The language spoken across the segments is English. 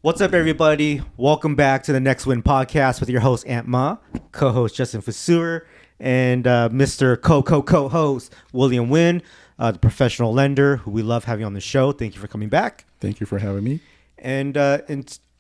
What's up, everybody? Welcome back to the Next Win podcast with your host, Aunt Ma, co-host Justin Vaseur, and Mr. Co-host William Wynn, the professional lender who we love having on the show. Thank you for coming back. Thank you for having me. And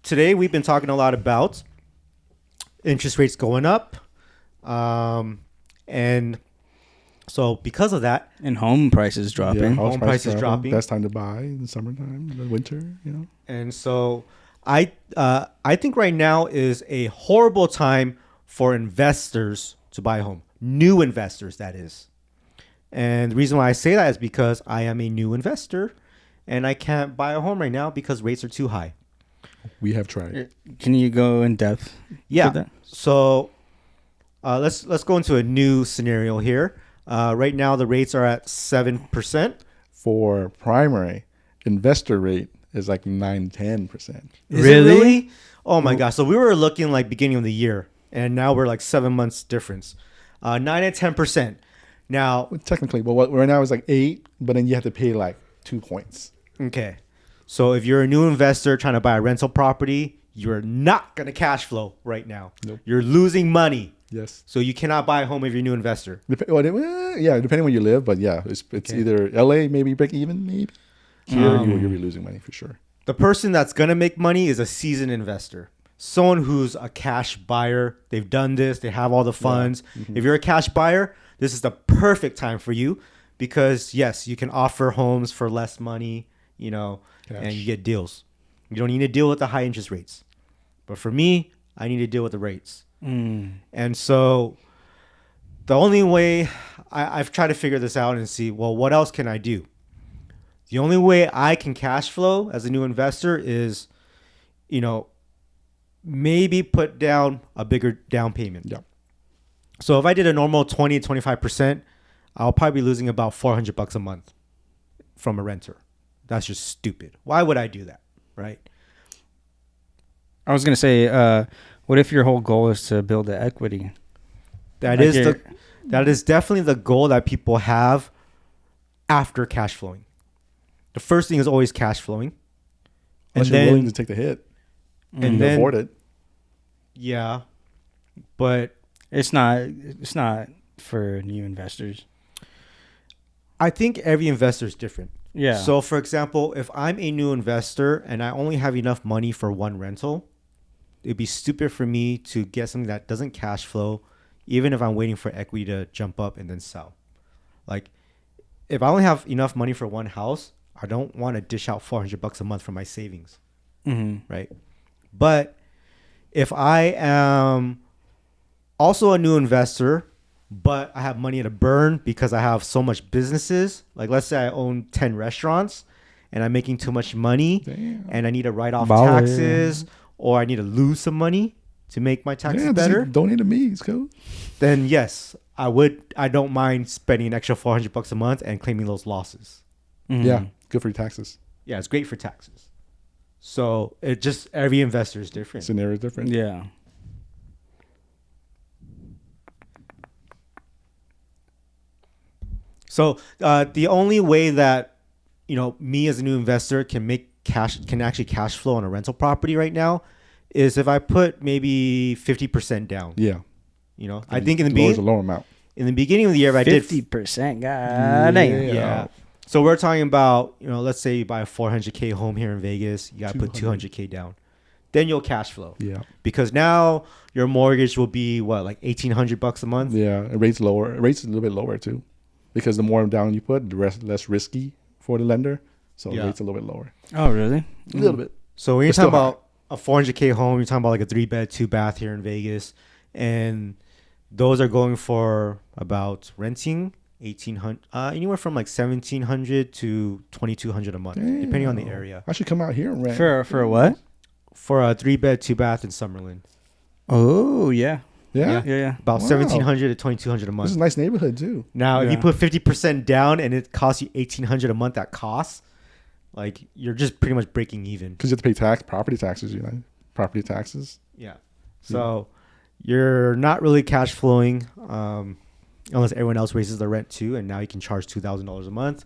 today we've been talking a lot about interest rates going up. And so because of that, and home prices dropping. Yeah, home prices dropping. Best time to buy in the summertime, in the winter, And so I think right now is a horrible time for investors to buy a home. New investors, that is. And the reason why I say that is because I am a new investor and I can't buy a home right now because rates are too high. We have tried. Can you go in depth? Yeah. With that? So let's go into a new scenario here. Right now the rates are at 7%. For primary, investor rate is like 9-10%. Is it Really? Oh my gosh. So we were looking like beginning of the year and now we're like 7 months difference. 9 and 10%. Now, Well, technically, but right now it's like 8, but then you have to pay like 2 points. okay. So if you're a new investor trying to buy a rental property, you're not going to cash flow right now. Nope. You're losing money. Yes. So you cannot buy a home if you're a new investor. Yeah, depending where you live, but yeah, it's Okay. either LA, maybe break even, maybe. Here, you'll be losing money for sure. The person that's going to make money is a seasoned investor. Someone who's a cash buyer. They've done this. They have all the funds. Mm-hmm. If you're a cash buyer, this is the perfect time for you because, yes, you can offer homes for less money, and Cash. you get deals. You don't need to deal with the high interest rates. But for me, I need to deal with the rates. And so the only way I've tried to figure this out and see, well, what else can I do? The only way I can cash flow as a new investor is, maybe put down a bigger down payment. Yeah. So if I did a normal 20 to 25%, I'll probably be losing about $400 a month from a renter. That's just stupid. Why would I do that? Right? I was gonna say, what if your whole goal is to build the equity? That Like is definitely the goal that people have after cash flowing. The first thing is always cash flowing. Unless you're willing to take the hit and and then afford it. yeah, but It's not for new investors. I think every investor is different. Yeah. So, for example, if I'm a new investor and I only have enough money for one rental, it'd be stupid for me to get something that doesn't cash flow, even if I'm waiting for equity to jump up and then sell. Like, if I only have enough money for one house, I don't want to dish out $400 a month for my savings, right? But if I am also a new investor, but I have money to burn because I have so much businesses. Like, let's say I own 10 restaurants and I'm making too much money. Damn. And I need to write off Baller. taxes or I need to lose some money to make my taxes better. Donate to me. It's cool. Then yes, I don't mind spending an extra $400 a month and claiming those losses. Yeah. Good for your taxes. Yeah, it's great for taxes. So every investor is different. Scenario is different. Yeah. So the only way that me as a new investor can actually cash flow on a rental property right now is if I put maybe 50% down. Yeah. I think in the Lowers a lower amount. in the beginning of the year, I did 50%. God damn. yeah. So we're talking about let's say you buy a $400K home here in Vegas, you gotta put $200K down, then you'll cash flow. Yeah. Because now your mortgage will be what, like $1,800 a month. Yeah. Rates lower. Rates a little bit lower too, because the more down you put, the less risky for the lender. So Yeah. rates a little bit lower. Oh, really? A little bit. So when you're It's talking still high. about a $400K home, you're talking about like a 3-bed, 2-bath here in Vegas, and those are going for about renting $1,800, anywhere from like $1,700 to $2,200 a month, depending on the area. I should come out here and rent. For what? For a 3-bed, 2-bath in Summerlin, Oh, yeah. Yeah. Yeah. about Wow. $1,700 to $2,200 a This is month. a nice neighborhood too. Now, if you Yeah. put 50% down and it costs you $1,800 a month, at cost, like you're just pretty much breaking even. Because you have to pay property taxes. Property taxes. Yeah. So you're not really cash flowing unless everyone else raises the rent too, and now you can charge $2,000 a month.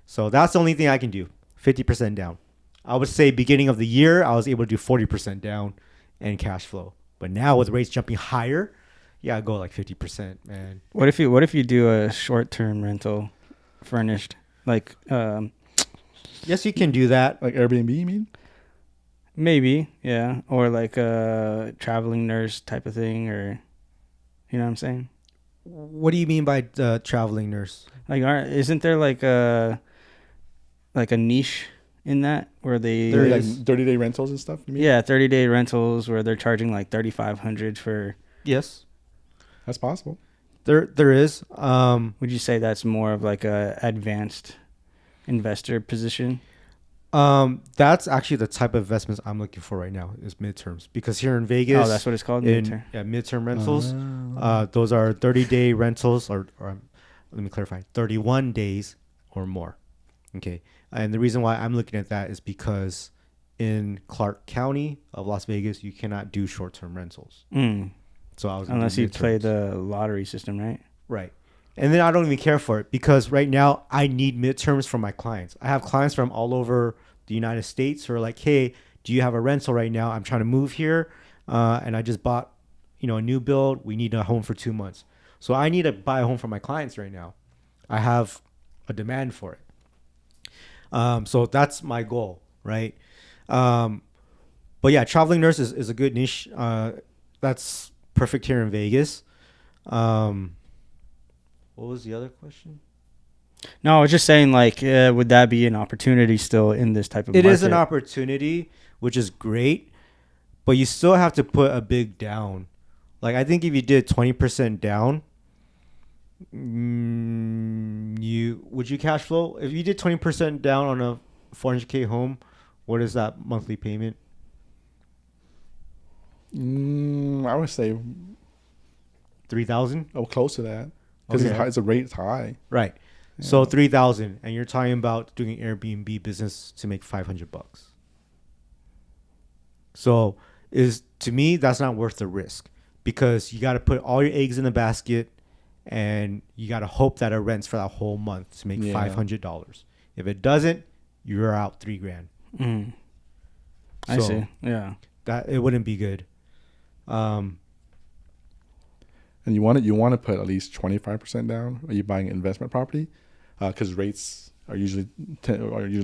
So that's the only thing I can do. 50% down. I would say beginning of the year, I was able to do 40% down and cash flow. But now with rates jumping higher, yeah, I go like 50%, man. What if you do a short-term rental furnished, like Yes, you can do that. Like Airbnb, you mean? maybe, yeah, or like a traveling nurse type of thing, or you know what I'm saying? What do you mean by traveling nurse? Like, isn't there like a niche in that where they There Like is. 30-day rentals and stuff, you mean? 30-day rentals where they're charging like 3,500 for? Yes, That's possible. there is. Would you say that's more of like a advanced investor position? That's actually the type of investments I'm looking for right now is midterms, because here in Vegas, Oh, that's what it's called. midterm rentals. Those are 30-day rentals, or let me clarify, 31 days or more. Okay, and the reason why I'm looking at that is because in Clark County of Las Vegas, you cannot do short-term rentals. So I was gonna Unless do you play midterms. the lottery system, right? Right. And then I don't even care for it, because right now I need midterms for my clients. I have clients from all over the United States who are like, hey, do you have a rental right now? I'm trying to move here. And I just bought, a new build. We need a home for 2 months. So I need to buy a home for my clients right now. I have a demand for it. So that's my goal, right? But yeah, traveling nurse is a good niche. That's perfect here in Vegas. What was the other question? No, I was just saying, like, would that be an opportunity still in this type of It market? is an opportunity, which is great, but you still have to put a big down. Like, I think if you did 20% down, would you cash flow? If you did 20% down on a 400K home, what is that monthly payment? I would say 3,000? close to that because Okay. it's a rate high. Right. Yeah. So 3,000, and you're talking about doing Airbnb business to make $500. So to me, that's not worth the risk, because you got to put all your eggs in the basket, and you got to hope that it rents for that whole month to make Yeah. $500. If it doesn't, you're out $3,000. I So see. Yeah. that it wouldn't be good. And you want to put at least 25% down. Are you buying investment property? Because rates are usually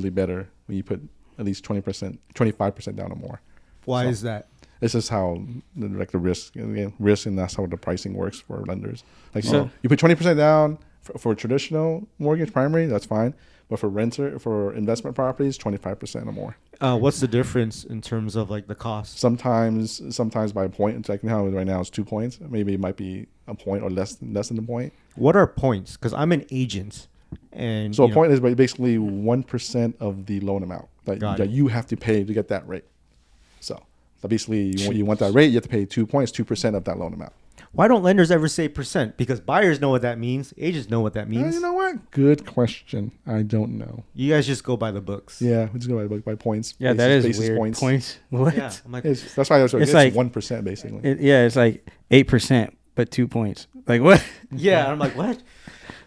better when you put at least 20%, 25% down or more. Why So- is that? It's just how the risk, and that's how the pricing works for lenders. Like, So- so you put 20% down for traditional mortgage primary, that's fine. But for investment properties, 25% or more. What's the difference in terms of like the cost? Sometimes by a point. It's like right now it's 2 points. Maybe it might be a point or less than a point. What are points? Because I'm an agent, and So a point is basically 1% of the loan amount Got that it. you have to pay to get that rate. So basically, you want that rate, you have to pay 2 points, 2% of that loan amount. Why don't lenders ever say percent? Because buyers know what that means. Agents know what that means. You know what? Good question. I don't know. You guys just go by the books. Yeah, we just go by points. Yeah, that is basis weird. Points. What? Yeah. I'm like, That's why I was It's it's like- 1% basically. It's like 8%, but 2 points. Like what? yeah. I'm like, what?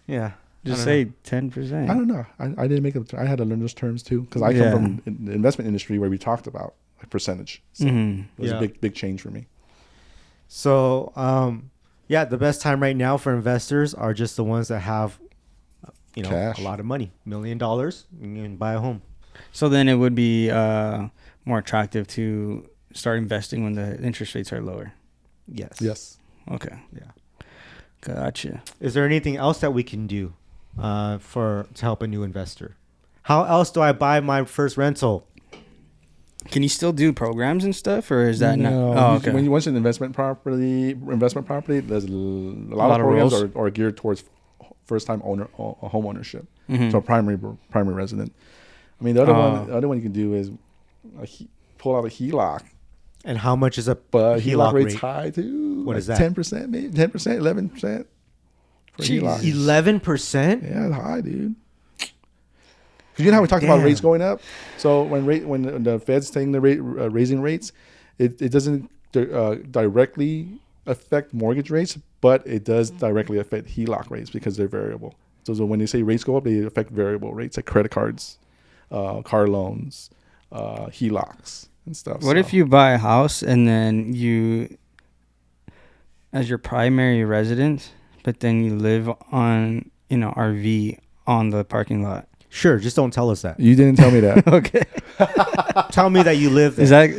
Yeah. Just I say don't 10%. I don't know. I didn't make it. I had to learn those terms too because I Yeah. come from the investment industry where we talked about like percentage. So Mhm. it was Yeah. a big change for me. So, yeah, the best time right now for investors are just the ones that have, Cash. a lot of money, $1 million, and you can buy a home. So then it would be more attractive to start investing when the interest rates are lower. Yes. Yes. Okay. Yeah. Gotcha. Is there anything else that we can do to help a new investor? How else do I buy my first rental? Can you still do programs and stuff, or is that not? No. Oh, okay. When you want an investment property, there's a lot Lot of of programs rules. are geared towards first-time home ownership. Mhm. So primary resident. I mean, the other one you can do is pull out a HELOC. And how much is a But HELOC rate's rate? high too. What Like is that? 10%, maybe 10%, 11% for Jeez. HELOC. 11%? Yeah, it's high, dude. Because you know how we talked about Damn. rates going up. So when the Fed's taking the rate raising rates, it doesn't directly affect mortgage rates, but it does directly affect HELOC rates because they're variable. So when they say rates go up, they affect variable rates like credit cards, car loans, HELOCs and stuff. What if you buy a house and then you, as your primary residence, but then you live on, RV on the parking lot? Sure, just don't tell us that. You didn't tell me that. Okay. Tell me that you live there. Is that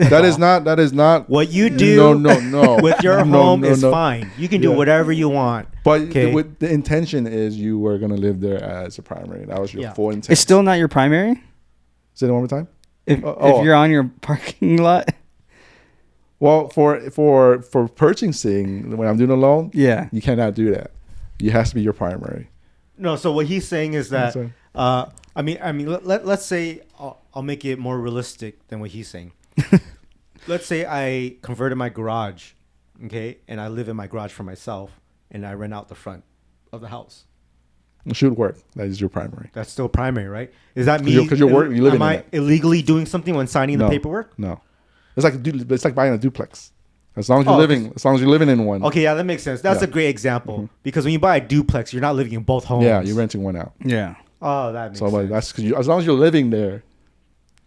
That is not what you do? No. With your home is no. fine. You can do whatever you want. But Okay. with the intention is you were gonna live there as a primary. That was your full intent. it's still not your primary? Say it one more time. If you're on your parking lot? Well, for purchasing, when I'm doing a loan, Yeah. you cannot do that. It has to be your primary. No, so what he's saying is that Sorry. let's say I'll make it more realistic than what he's saying. Let's say I converted my garage, okay, and I live in my garage for myself, and I rent out the front of the house. It should work. That is your primary. That's still primary, right? Is that me? Because you live in Am I it. illegally doing something when signing the paperwork? No, it's like buying a duplex. As long as you're living in one. Okay, yeah, that makes sense. That's a great example because when you buy a duplex, you're not living in both homes. Yeah, you're renting one out. Yeah. Oh, that makes So sense. that's because as long as you're living there,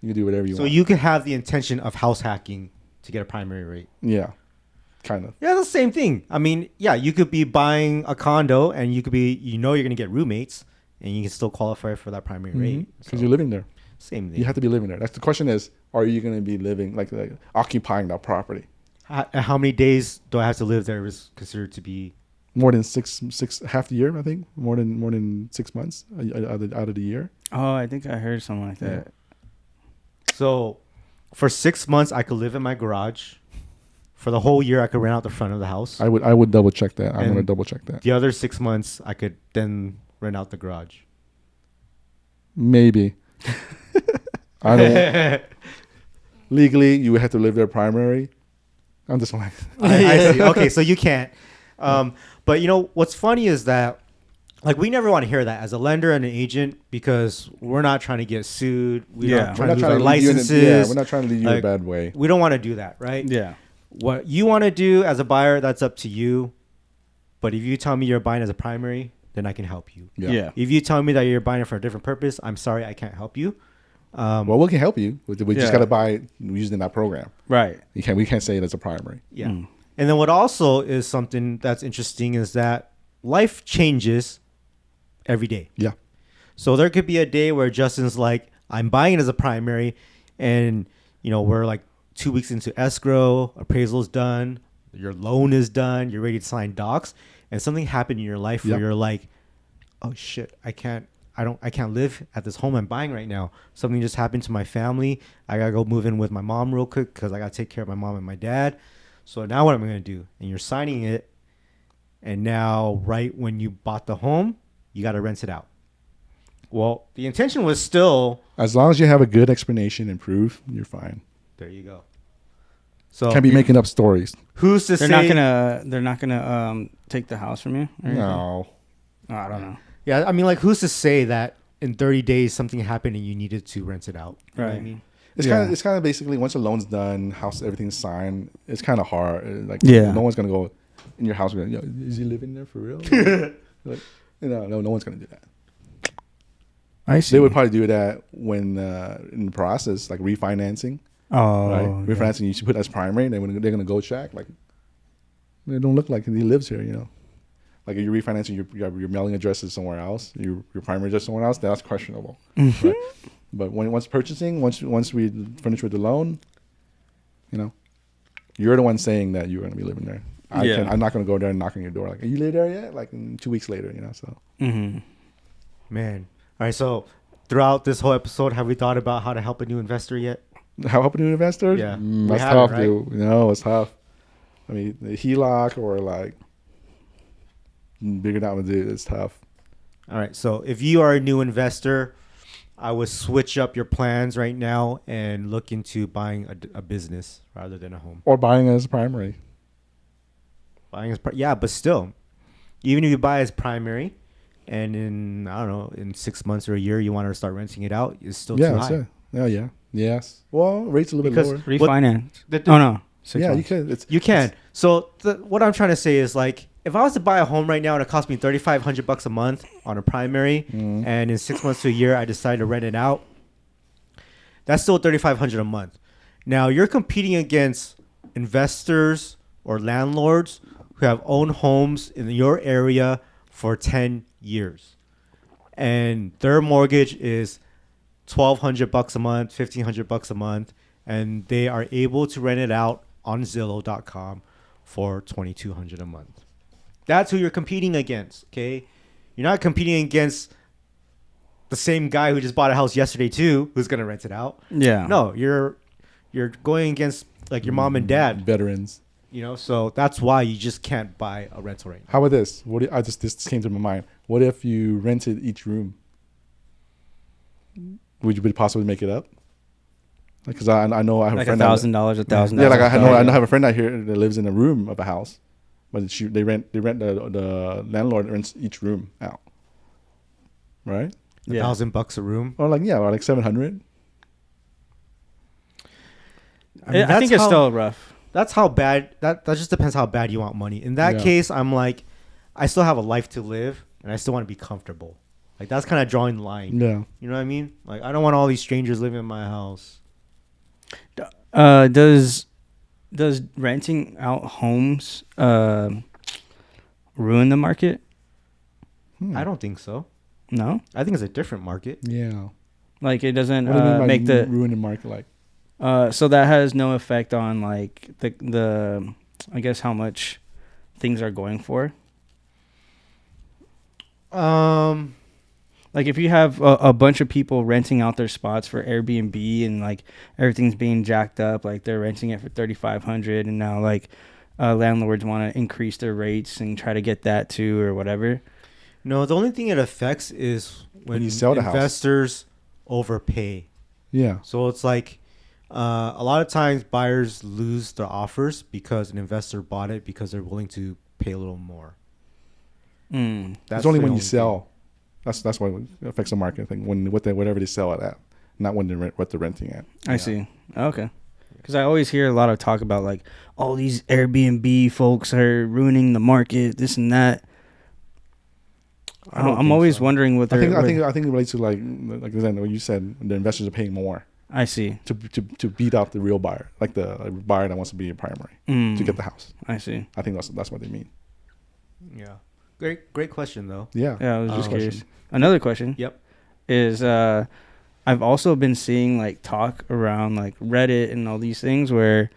you can do whatever you So want. you can have the intention of house hacking to get a primary rate. Yeah, kind of. Yeah, that's the same thing. I mean, yeah, you could be buying a condo and you could be, you're going to get roommates and you can still qualify for that primary rate. Because you're living there. Same thing. You have to be living there. That's the question is, are you going to be living like occupying that property? How many days do I have to live there is considered to be? More than six half the year, I think. More than 6 months out of the year. Oh, I think I heard something like that. So for 6 months, I could live in my garage. For the whole year, I could rent out the front of the house. I would double check that. I'm And going to double check that. The other 6 months, I could then rent out the garage. Maybe. I don't. Legally, you would have to live there primary. I'm just like. I see. Okay, so you can't. But what's funny is that, like, we never want to hear that as a lender and an agent because we're not trying to get sued. We're not trying to lose our licenses. We're not trying to lead you in a bad way. We don't want to do that, right? Yeah. What you want to do as a buyer, that's up to you. But if you tell me you're buying as a primary, then I can help you. Yeah. If you tell me that you're buying it for a different purpose, I'm sorry, I can't help you. Well, we can help you. We just got to buy it using that program. Right. We can't say it as a primary. Yeah. And then what also is something that's interesting is that life changes every day. Yeah. So there could be a day where Justin's like, I'm buying it as a primary, and we're like 2 weeks into escrow, appraisal's done, your loan is done, you're ready to sign docs, and something happened in your life where you're like, oh shit, I can't live at this home I'm buying right now. Something just happened to my family. I gotta go move in with my mom real quick because I gotta take care of my mom and my dad. So now what am I gonna do? And you're signing it, and now right when you bought the home, you gotta rent it out. Well, the intention was still, as long as you have a good explanation and proof, you're fine. there you go. So Can't be making up stories. who's to They're say? not gonna take the house from you? Or anything? No. Oh, I don't know. Yeah, I mean, like, who's to say that in 30 days something happened and you needed to rent it out? You know what I Right. mean? It's kind of basically once the loan's done, house everything's signed. It's kind of hard. Like no one's gonna go in your house. And go, yo, is he living there for real? Like, no one's gonna do that. I see. They would probably do that when in the process, like refinancing. Oh, Right, yeah. refinancing. You should put as primary. They're gonna go check. Like, they don't look like he lives here. Like if you're refinancing, your mailing address is somewhere else. Your primary address is somewhere else. That's questionable. Right? But once purchasing, once we finish with the loan, you're the one saying that you're going to be living there. I'm not going to go there and knock on your door like, "Are you live there yet?" Like in 2 weeks later, So Man. All right. So throughout this whole episode, have we thought about how to help a new investor yet? how help a new investor? Yeah. That's haven't, tough, right? dude. It's tough. I mean, the HELOC or like bigger down with it is tough. All right. So if you are a new investor, I would switch up your plans right now and look into buying a business rather than a home. Or buying as a primary. Yeah, but still, even if you buy as primary, and in 6 months or a year you want to start renting it out, it's still too high. Yeah. Yes. Well, rates a little bit lower. Refinance. Oh no. 6 Yeah, months. you could. You can. So what I'm trying to say is, like, if I was to buy a home right now and it cost me $3,500 a month on a primary, and in 6 months to a year I decide to rent it out, That's still $3,500 a month. Now you're competing against investors or landlords who have owned homes in your area for 10 years, and their mortgage is $1,200 a month, $1,500 a month, and they are able to rent it out on Zillow.com for $2,200 a month. That's who you're competing against. Okay, you're not competing against the same guy who just bought a house yesterday too, who's gonna rent it out. Yeah. No, you're going against like your mom and dad. Veterans. You know, so that's why you just can't buy a rental right now. How about this? This came to my mind. What if you rented each room? Would you possibly make it up? Because I know I have Like a friend $1,000, $1,000. Yeah, like I know have a friend out here that lives in a room of a house, but they rent the landlord rents each room out, right? Yeah. $1,000 a room. Or like 700. I think it's still rough. That's how bad. That just depends how bad you want money. In that case, I'm like, I still have a life to live, and I still want to be comfortable. Like that's kind of drawing the line. Yeah. You know what I mean? Like I don't want all these strangers living in my house. Does renting out homes ruin the market? I don't think so. No. I think it's a different market. Yeah. Like it doesn't What do you mean by make the ruin the market? Like, so that has no effect on like the I guess how much things are going for. Like if you have a bunch of people renting out their spots for Airbnb and like everything's being jacked up, like they're renting it for $3,500, and now like landlords want to increase their rates and try to get that too or whatever. No, the only thing it affects is when you sell the house. investors overpay. yeah. So it's like a lot of times buyers lose their offers because an investor bought it because they're willing to pay a little more. Mm. That's It's only the when you thing. sell. That's what affects the market thing. When whatever they sell it at, not when what they're renting at. I see. Okay. Because I always hear a lot of talk about like all these Airbnb folks are ruining the market, this and that. I'm always wondering what I they're. think it relates to like what you said. The investors are paying more I see. to beat out the real buyer, like the buyer that wants to be a primary to get the house. I see. I think that's what they mean. Yeah. Great question though. Yeah. Yeah, I was just Um, curious. Another question. Yep. Is I've also been seeing like talk around like Reddit and all these things where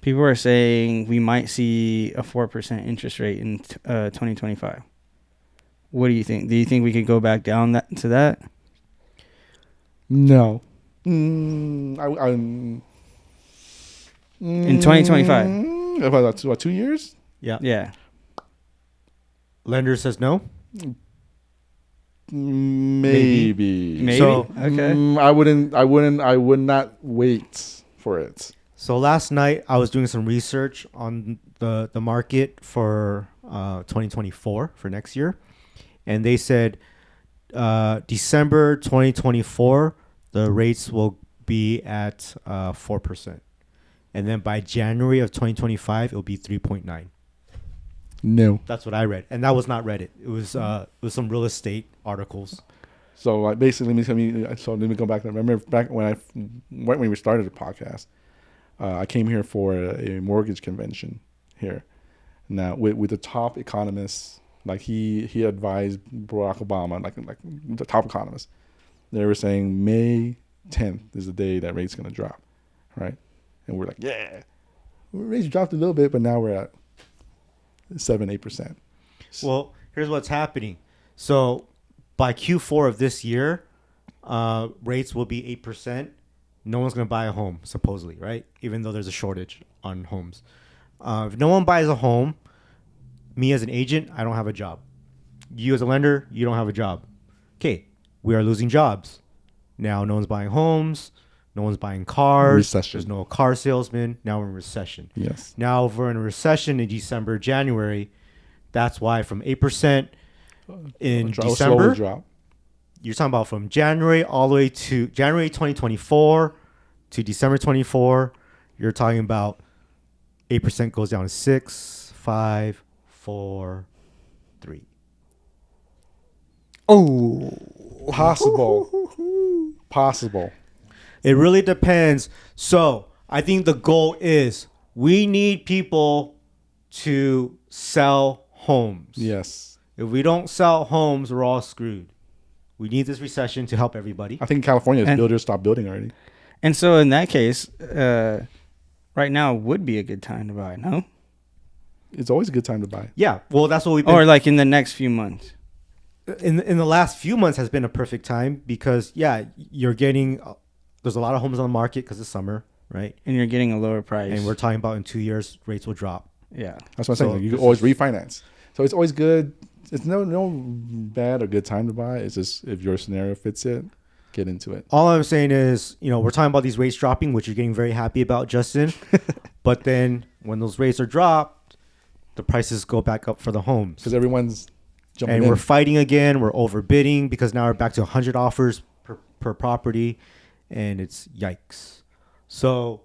people are saying we might see a 4% interest rate in 2025. What do you think? Do you think we could go back down to that? No. In 2025. About 2 years? Yeah. Yeah. Lender says no. Maybe. Maybe. So, Okay. I would not wait for it. So last night I was doing some research on the market for 2024 for next year, and they said December 2024 the rates will be at 4%, and then by January of 2025 it'll be 3.9. No. That's what I read, and that was not Reddit. It was some real estate articles. So like basically, let me go back. I remember back when we started the podcast, I came here for a mortgage convention here. Now with the top economists, like he advised Barack Obama, like the top economists. They were saying May 10th is the day that rate's gonna drop, right? And we're like, yeah, rates dropped a little bit, but now we're at 7-8%. Well, here's what's happening. So by Q4 of this year, rates will be 8%. No one's going to buy a home, supposedly, right? Even though there's a shortage on homes. If no one buys a home, me as an agent, I don't have a job. You as a lender, you don't have a job. Okay, we are losing jobs. Now no one's buying homes. No one's buying cars. Recession. There's no car salesman. Now we're in recession. Yes. Now if we're in a recession in December, January, that's why from 8% in December, drop. You're talking about from January all the way to January 2024 to December 24, you're talking about 8% goes down to 6, 5, 4, 3. Oh, possible. It really depends. So I think the goal is we need people to sell homes. Yes. If we don't sell homes, we're all screwed. We need this recession to help everybody. I think in California, And- builders stopped building already. And so in that case, right now would be a good time to buy, no? It's always a good time to buy. Yeah, well, that's what we've been. Or like in the next few months. In the last few months has been a perfect time because you're getting there's a lot of homes on the market because it's summer, right? And you're getting a lower price. And we're talking about in 2 years rates will drop. Yeah. That's what I'm So saying. Like, you this can always is- refinance. So it's always good. It's no bad or good time to buy. It's just if your scenario fits it, get into it. All I'm saying is, we're talking about these rates dropping, which you're getting very happy about, Justin. But then when those rates are dropped, the prices go back up for the homes. Because everyone's jumping And in. we're fighting again. We're overbidding because now we're back to 100 offers per property. And it's yikes. So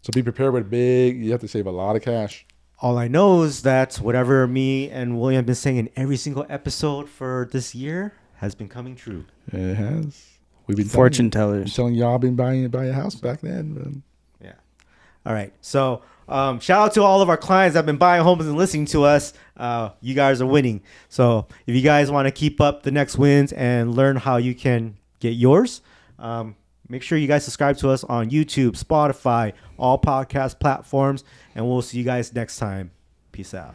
So be prepared with big. You have to save a lot of cash. all I know is that whatever me and William have been saying in every single episode for this year has been coming true. It has. We've been Fortune telling tellers. y'all I've been buying a house back then. Man. Yeah. All right. So shout out to all of our clients that have been buying homes and listening to us. You guys are winning. So if you guys want to keep up the next wins and learn how you can get yours, make sure you guys subscribe to us on YouTube, Spotify, all podcast platforms, and we'll see you guys next time. Peace out.